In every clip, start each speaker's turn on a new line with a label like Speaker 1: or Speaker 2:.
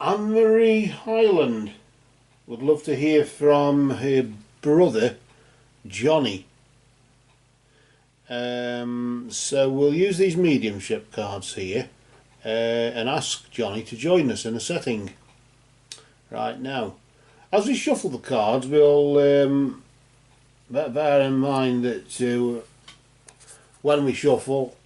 Speaker 1: Anne-Marie Hyland would love to hear from her brother Johnny. So we'll use these mediumship cards here and ask Johnny to join us in a setting right now. As we shuffle the cards, we'll bear in mind that when we shuffle,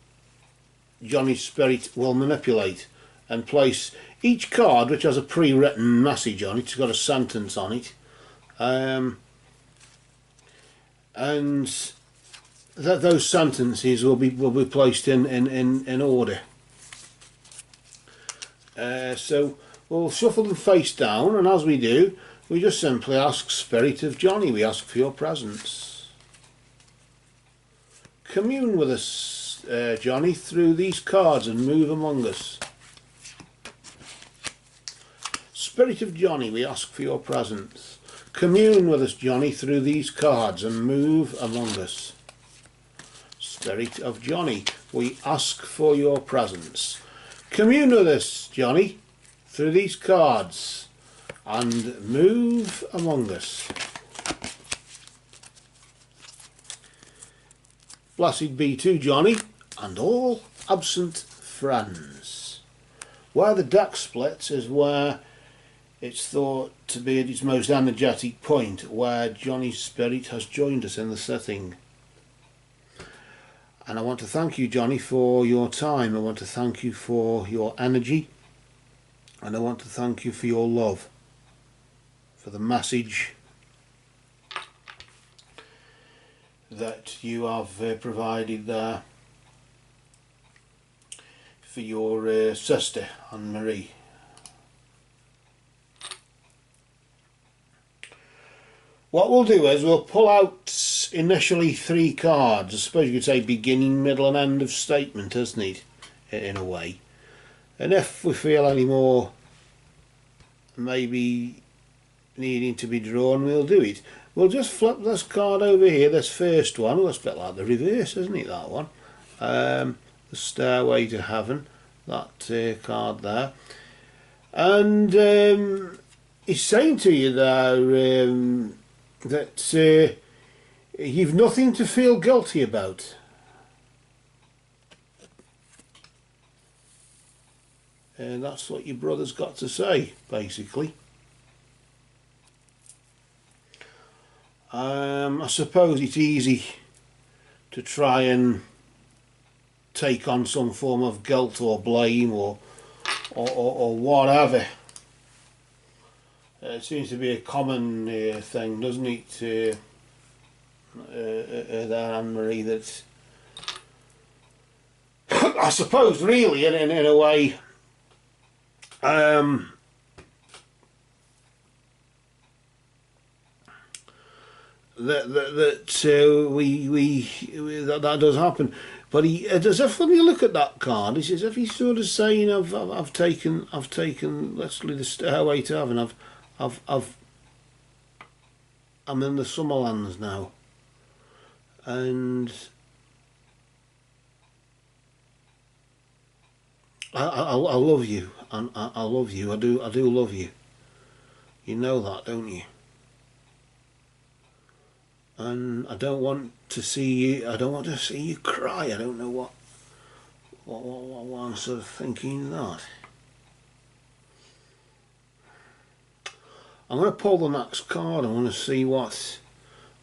Speaker 1: Johnny's spirit will manipulate and place each card, which has a pre-written message on it. It's got a sentence on it, and those sentences will be placed in order. So we'll shuffle them face down, and as we do, we just simply ask Spirit of Johnny. We ask for your presence. Commune with us, Johnny, through these cards and move among us. Spirit of Johnny, we ask for your presence. Commune with us, Johnny, through these cards and move among us. Spirit of Johnny, we ask for your presence. Commune with us, Johnny, through these cards and move among us. Blessed be to Johnny and all absent friends. Where the deck splits is where it's thought to be at its most energetic point, where Johnny's spirit has joined us in the setting. And I want to thank you, Johnny, for your time. I want to thank you for your energy, and I want to thank you for your love, for the message that you have provided there for your sister Anne-Marie. What we'll do is we'll pull out initially 3 cards. I suppose you could say beginning, middle and end of statement, isn't it, in a way. And if we feel any more maybe needing to be drawn, we'll do it. We'll just flip this card over here, this first one. Well, it's a bit like the reverse, isn't it, that one? The Stairway to Heaven, that card there. And he's saying to you there that you've nothing to feel guilty about. And that's what your brother's got to say, basically. I suppose it's easy to try and take on some form of guilt or blame or whatever. It seems to be a common thing, doesn't it, there, Anne-Marie, that I suppose really in a way that does happen. But as if when you look at that card, it's as if he's sort of saying, I've taken literally the Stairway to Heaven. I'm in the Summerlands now, and I love you, and I love you. I do love you. You know that, don't you? And I don't want to see you. I don't want to see you cry. I don't know what I'm sort of thinking that. I'm going to pull the next card. I want to see what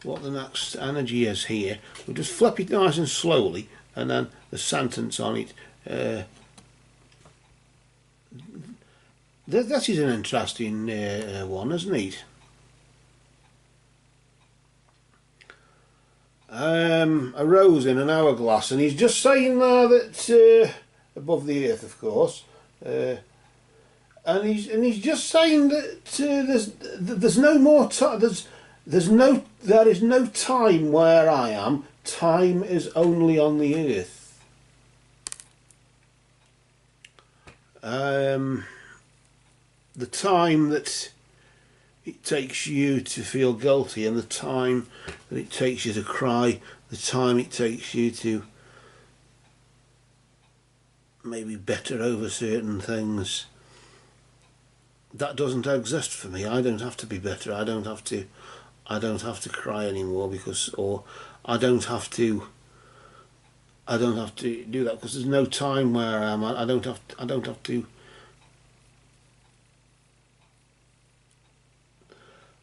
Speaker 1: the next energy is here. We'll just flip it nice and slowly, and then the sentence on it. That is an interesting one, isn't it? A rose in an hourglass, and he's just saying there that above the earth, of course. And he's just saying that there's no more time. There is no time where I am. Time is only on the earth. The time that it takes you to feel guilty, and the time that it takes you to cry, the time it takes you to maybe bitter over certain things, that doesn't exist for me. I don't have to be bitter. I don't have to cry anymore because, or I don't have to do that because there's no time where I am. I don't have to.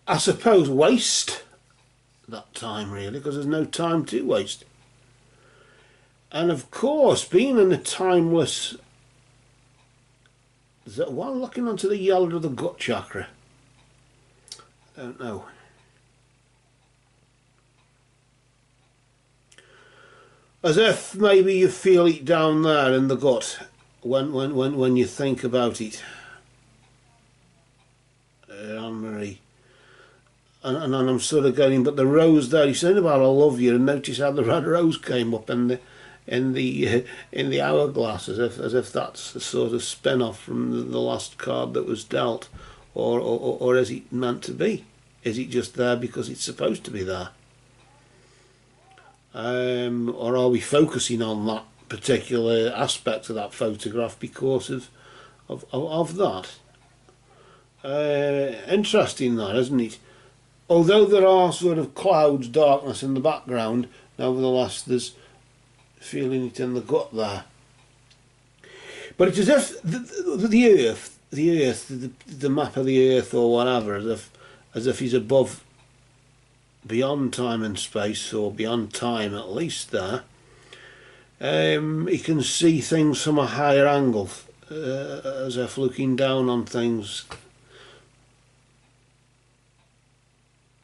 Speaker 1: I suppose waste that time really, because there's no time to waste. And of course, being in a timeless, while looking onto the yellow of the gut chakra, I don't know. As if maybe you feel it down there in the gut when you think about it, Anne-Marie. And I'm sort of going, but the rose there, he's saying about I love you, and notice how the red rose came up in the hourglass, as if that's a sort of spin off from the last card that was dealt, or is it meant to be? Is it just there because it's supposed to be there? Or are we focusing on that particular aspect of that photograph because of that? Interesting that, isn't it? Although there are sort of clouds, darkness in the background, nevertheless there's feeling it in the gut there. But it's as if the earth, the map of the earth or whatever, as if he's above, beyond time and space, or beyond time at least there. He can see things from a higher angle, as if looking down on things.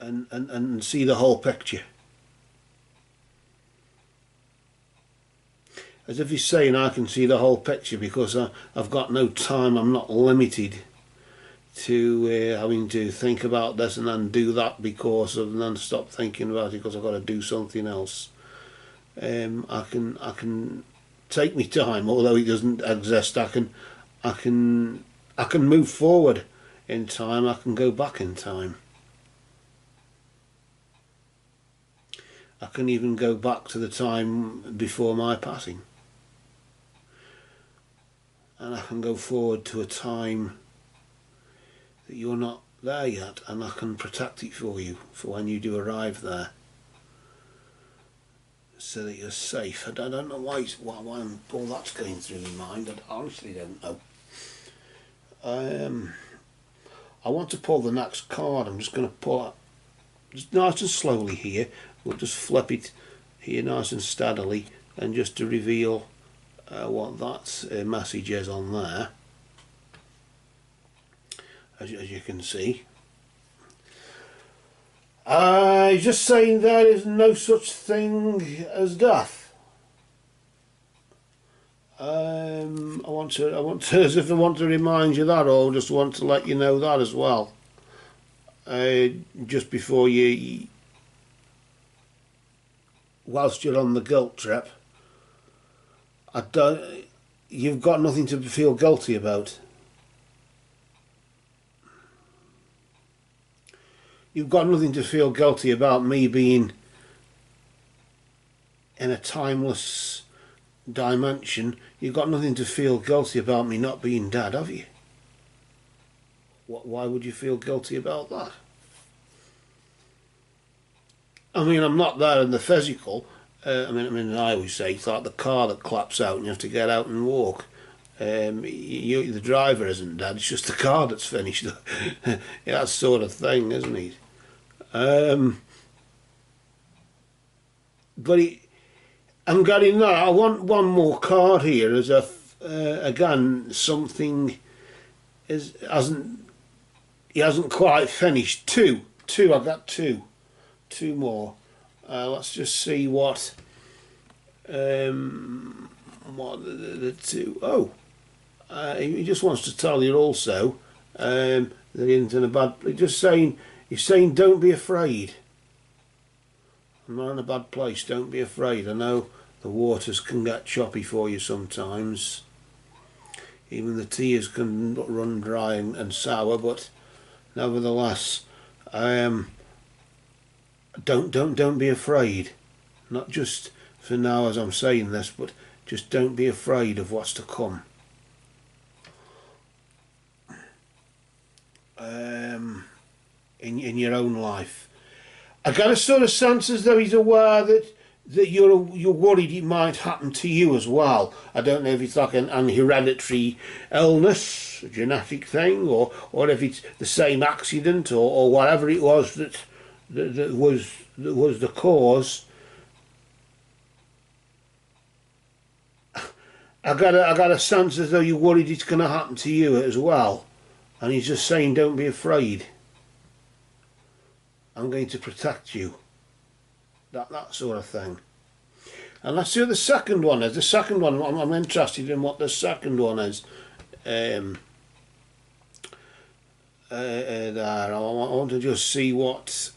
Speaker 1: And see the whole picture. As if he's saying, I can see the whole picture because I've got no time, I'm not limited to having to think about this and then do that because of, and then stop thinking about it because I've got to do something else. I can take me time, although it doesn't exist. I can move forward in time, I can go back in time. I can even go back to the time before my passing. And I can go forward to a time that you're not there yet, and I can protect it for you for when you do arrive there, so that you're safe. I don't know why all that's going through my mind. I honestly don't know. I want to pull the next card. I'm just going to pull it just nice and slowly here. We'll just flip it here nice and steadily, and just to reveal what that message is on there, as you can see. Just saying there is no such thing as death. I want to as if I want to remind you that, or just want to let you know that as well. Just before you, whilst you're on the guilt trip, you've got nothing to feel guilty about. You've got nothing to feel guilty about me being in a timeless dimension. You've got nothing to feel guilty about me not being dead, have you? Why would you feel guilty about that? I mean, I'm not there in the physical. I mean, I always say it's like the car that claps out and you have to get out and walk. The driver isn't dead, it's just the car that's finished. Yeah, that sort of thing, isn't it? But I'm getting that. I want one more card here, as if again something he hasn't quite finished. Two. I've got two more. Let's just see what the two. Oh, he just wants to tell you also that he isn't in a bad. He's saying don't be afraid. I'm not in a bad place. Don't be afraid. I know the waters can get choppy for you sometimes. Even the tears can run dry and sour, but nevertheless, don't be afraid. Not just for now as I'm saying this, but just don't be afraid of what's to come. in your own life. I get a sort of sense as though he's aware that you're worried it might happen to you as well. I don't know if it's like an hereditary illness, a genetic thing, or if it's the same accident or whatever it was that was the cause. I got a sense as though you're worried it's going to happen to you as well, and he's just saying, don't be afraid. I'm going to protect you. That sort of thing. And let's see what the second one is. The second one, I'm interested in what the second one is. There, I want to just see what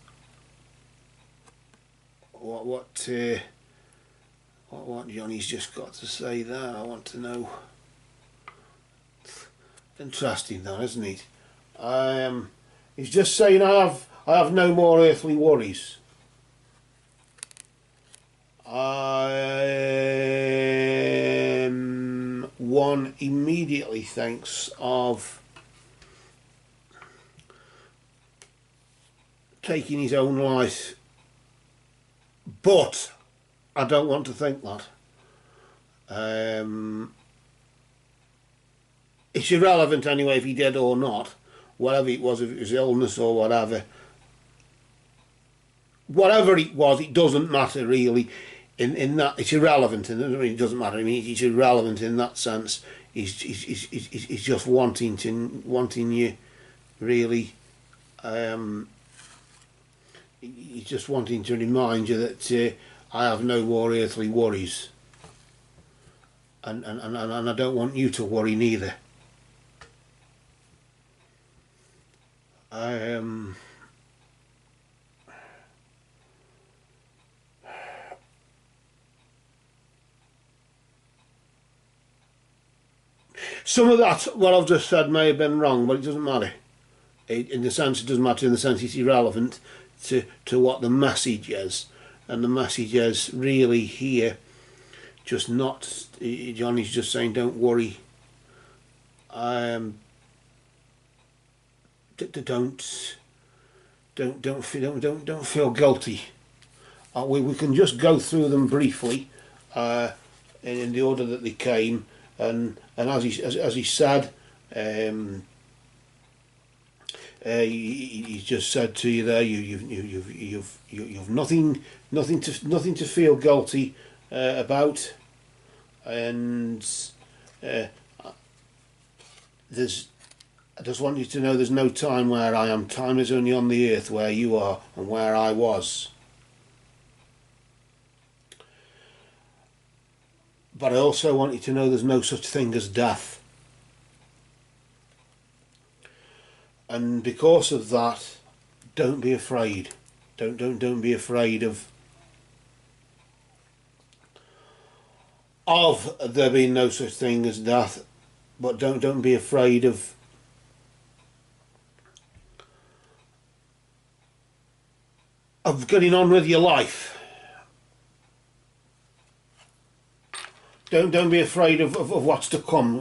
Speaker 1: Johnny's just got to say there. I want to know. Interesting, though, isn't it? He's just saying, I have no more earthly worries. One immediately thinks of taking his own life, but I don't want to think that. It's irrelevant anyway if he did or not, whatever it was, if it was illness or whatever. Whatever it was, it doesn't matter really. In that, it's irrelevant. It doesn't matter. I mean, it's irrelevant in that sense. He's just wanting you, really. He's just wanting to remind you that I have no more earthly worries, and I don't want you to worry neither. Some of that, what I've just said, may have been wrong, but it doesn't matter. In the sense, it doesn't matter in the sense it's irrelevant to what the message is. And the message is really here, just not, Johnny's just saying, don't worry. Don't feel guilty. We can just go through them briefly, in the order that they came. And as he said, he just said to you there, you've nothing to feel guilty about, and I just want you to know there's no time where I am. Time is only on the earth where you are and where I was. But I also want you to know there's no such thing as death. And because of that, don't be afraid. Don't be afraid of there being no such thing as death. But don't be afraid of getting on with your life. Don't be afraid of what's to come,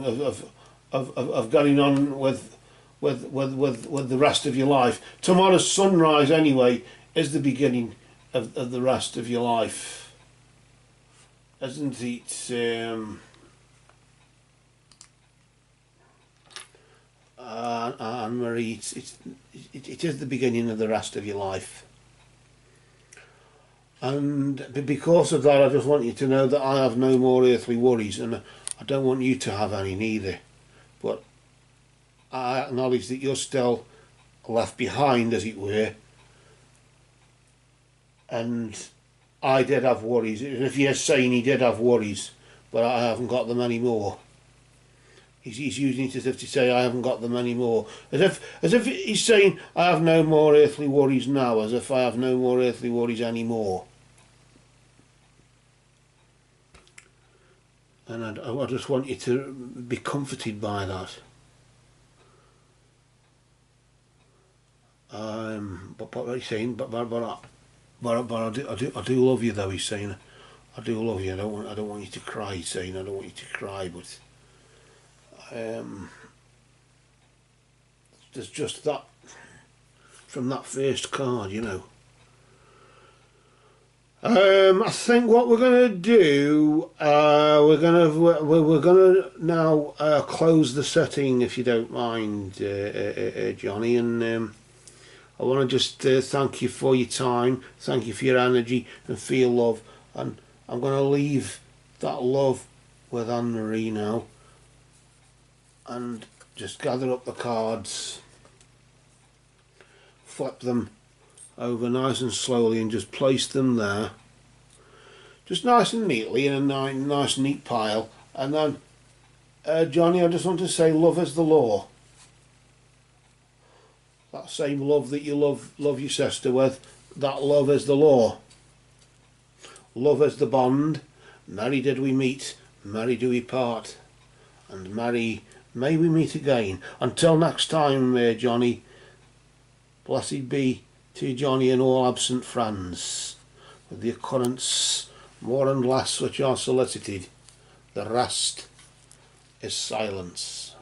Speaker 1: of getting on with the rest of your life. Tomorrow's sunrise anyway is the beginning of the rest of your life, isn't it? Anne-Marie, it is the beginning of the rest of your life. And because of that, I just want you to know that I have no more earthly worries, and I don't want you to have any neither. But I acknowledge that you're still left behind, as it were, and I did have worries. If you're saying he did have worries, but I haven't got them anymore. He's using it as if to say I haven't got them anymore, as if he's saying I have no more earthly worries now, as if I have no more earthly worries anymore. And I just want you to be comforted by that. But he's saying, but I do love you, though. He's saying, I do love you. I don't want you to cry. He's saying, I don't want you to cry, but there's just that from that first card, you know. I think what we're going to do, we're going to now close the setting, if you don't mind, Johnny, and I want to just thank you for your time, thank you for your energy and for your love, and I'm going to leave that love with Anne-Marie now, and just gather up the cards, flip them over nice and slowly and just place them there, just nice and neatly in a nice neat pile. And then Johnny, I just want to say, love is the law. That same love that you love your sister with, that love is the law. Love is the bond. Merry did we meet, merry do we part, and merry may we meet again. Until next time, Johnny, blessed be to Johnny and all absent friends, with the occurrence more and less which are solicited, the rest is silence.